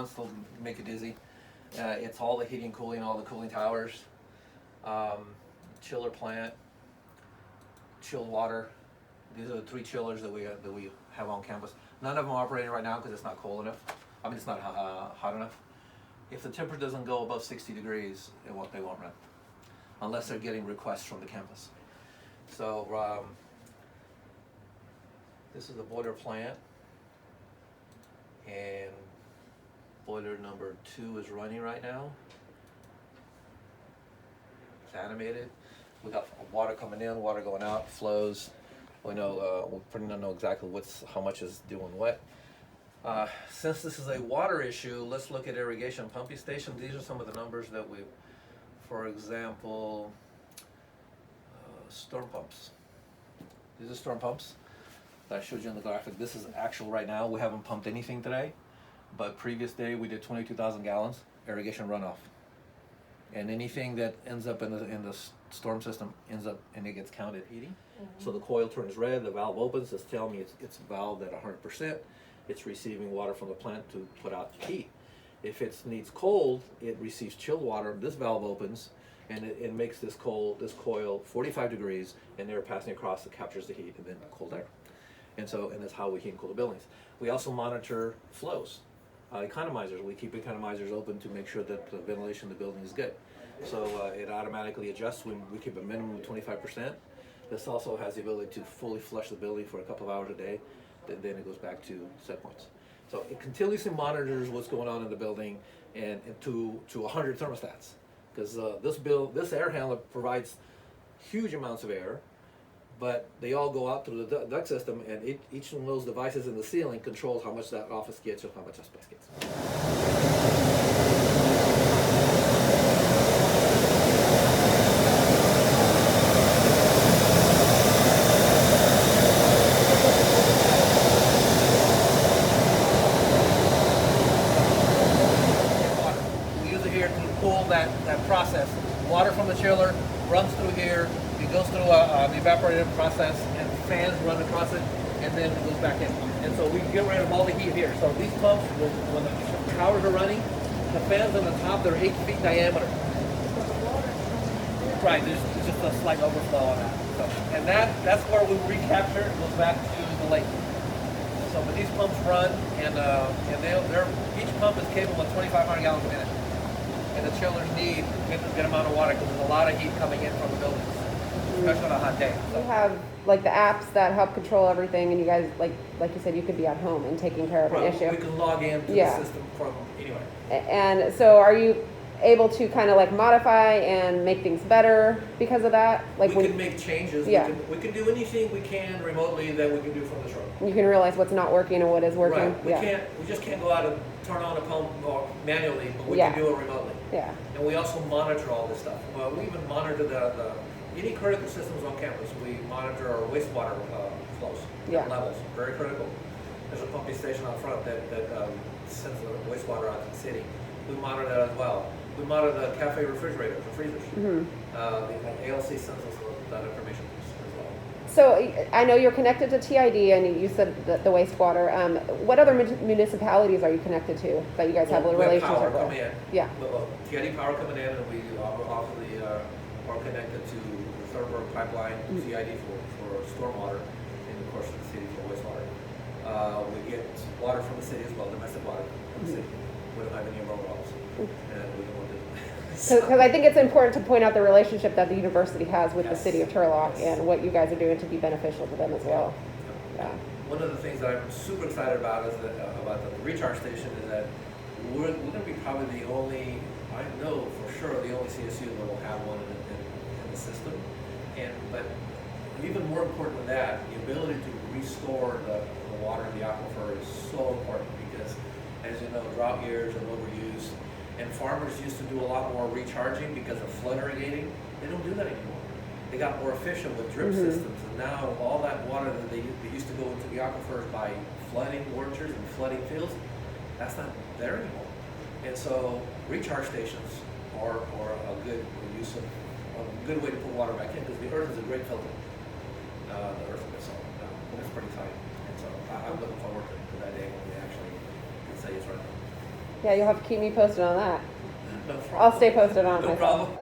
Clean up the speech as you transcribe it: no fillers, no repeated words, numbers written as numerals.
ones that'll make you dizzy. It's all the heating, cooling, all the cooling towers, chiller plant, chilled water. These are the 3 chillers that we have on campus. None of them are operating right now because it's not cold enough. I mean, it's not hot enough. If the temperature doesn't go above 60 degrees, they won't run, unless they're getting requests from the campus. So this is the boiler plant, and boiler number 2 is running right now. It's animated. We got water coming in, water going out, flows. We know we pretty much know exactly how much is doing what. Since this is a water issue, let's look at irrigation pumping station. These are some of the numbers that we, for example, storm pumps. These are storm pumps that I showed you in the graphic. This is actual right now. We haven't pumped anything today, but previous day we did 22,000 gallons irrigation runoff. And anything that ends up in the storm system ends up and it gets counted heating. Mm-hmm. So the coil turns red, the valve opens, it's telling me it's valved at 100%. It's receiving water from the plant to put out heat. If it needs cold, it receives chilled water. This valve opens and it makes this coil 45 degrees, and air passing across it captures the heat and then cold air. And that's how we heat and cool the buildings. We also monitor flows. Economizers, we keep economizers open to make sure that the ventilation in the building is good. So it automatically adjusts when we keep a minimum of 25%. This also has the ability to fully flush the building for a couple of hours a day, then it goes back to set points. So it continuously monitors what's going on in the building and to 100 thermostats, because this air handler provides huge amounts of air, but they all go out through the duct system, and each one of those devices in the ceiling controls how much that office gets or how much that space gets. We use it here to cool that process. Water from the chiller runs through here. It goes through an evaporative process, and fans run across it, and then it goes back in. And so we get rid of all the heat here. So these pumps, when the towers are running, the fans on the top, they're 8 feet diameter. Right, there's just a slight overflow on that. So, and that's where we recapture. It goes back to the lake. So, but these pumps run, and each pump is capable of 2,500 gallons a minute. And the chillers need a good amount of water because there's a lot of heat coming in from the buildings, especially on a hot day. So. You have like the apps that help control everything, and you guys, like you said, you could be at home and taking care of an issue. We can log in to the system from anywhere. And so are you able to kind of like modify and make things better because of that? Like we can make changes. Yeah. We can do anything we can remotely that we can do from this room. You can realize what's not working and what is working. Right. We just can't go out and turn on a pump manually, but we can do it remotely. Yeah. And we also monitor all this stuff. We even monitor any critical systems on campus. We monitor our wastewater flows, levels, very critical. There's a pumping station out front that sends the wastewater out to the city. We monitor that as well. We monitor the cafe refrigerators, the freezers. Mm-hmm. The ALC sends us that information as well. So I know you're connected to TID, and you said the wastewater. What other municipalities are you connected to that you guys have a relationship power with? Coming in. Yeah. TID power coming in, and we obviously are connected to the Thurber pipeline, TID for stormwater, and of course the city for wastewater. We get water from the city as well, domestic water from the city. We don't have any of our wells, and we don't want to. Because I think it's important to point out the relationship that the university has with the city of Turlock and what you guys are doing to be beneficial to them as well. Yeah. One of the things that I'm super excited about is that about the recharge station is that we're going to be probably the only, I know for sure, the only CSU that will have one in the system. But even more important than that, the ability to restore the water in the aquifer is so important because, as you know, drought years and overuse, and farmers used to do a lot more recharging because of flood irrigating. They don't do that anymore. They got more efficient with drip systems, and now all that water that they used to go into the aquifers by flooding orchards and flooding fields, that's not there anymore. And so recharge stations are a good use of a good way to put water back in because the earth is a great filter. The earth is so it's pretty tight, and so I'm looking forward to that day when we actually can say it's right now. Yeah, you'll have to keep me posted on that. No I'll stay posted on it No myself. problem.